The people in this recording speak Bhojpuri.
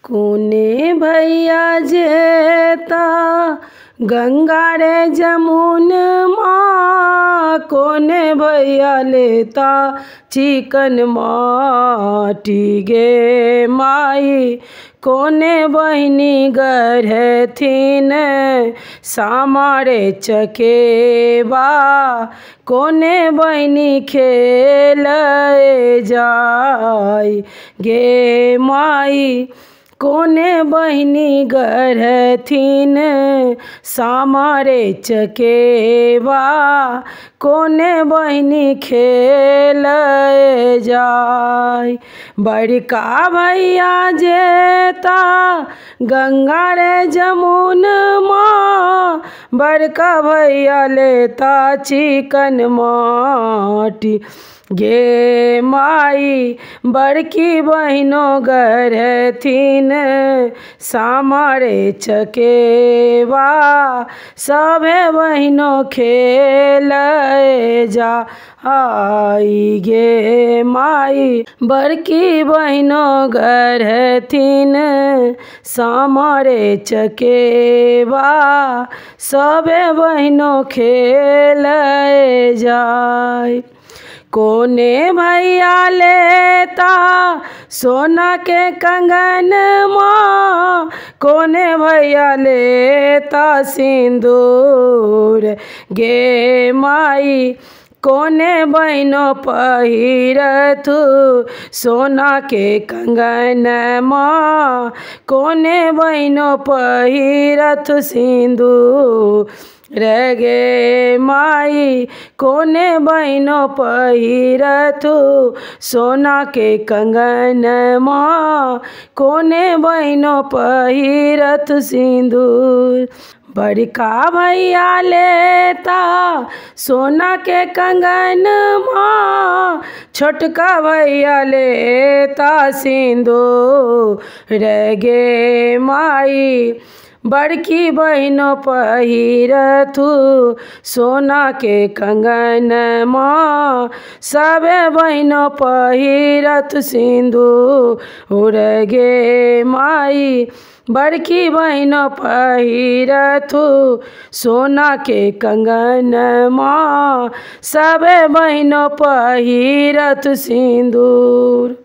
कोने भैया जेता गंगा रे जमुन माँ, कोने भैया लेता चिकन माटी गे माई। कोने बहिनी गढ़थिन सामारे चकेबा, कोने बहिनी खेल जाय गे माई। कोने बहिनी गढ़थिन सामारे चकेबा, कोने बहिनी खेल जाय। बड़का भैया जेता गंगा रे जमुन माँ, बड़का भैया लेता चिकन माटी गे माई। बड़की बहिनो गढ़थिन सामारे चकेबा, सभे बहिनो खेल जाई गे माई। बड़की बहिनो गढ़थिन सामारे चकेबा, सभे बहिनो खेल जाई। कोने भैया लेता सोना के कंगन माँ, कोने भैया लेता सिंदूर गे माई। कोने बहिनो पहिरथु सोना के कंगन माँ, कोने बहिनो पहिरथु सिंदूर गे माई। कोने बहिनो पहिरथु सोना के कंगन माँ, कोने बहिनो पहिरथु सिंदूर। बड़का भैया लेता सोना के कंगन माँ, छोटका भैया लेता सिंदूर गे माई। बड़की बहिनो पहिरथु सोना के कंगन माँ, सबे बहिनो पहिरथु सिंदूर गे माई। बड़की बहिनो पहिरथु सोना के कंगन माँ, सबे बहिनो पहिरथु सिंदूर।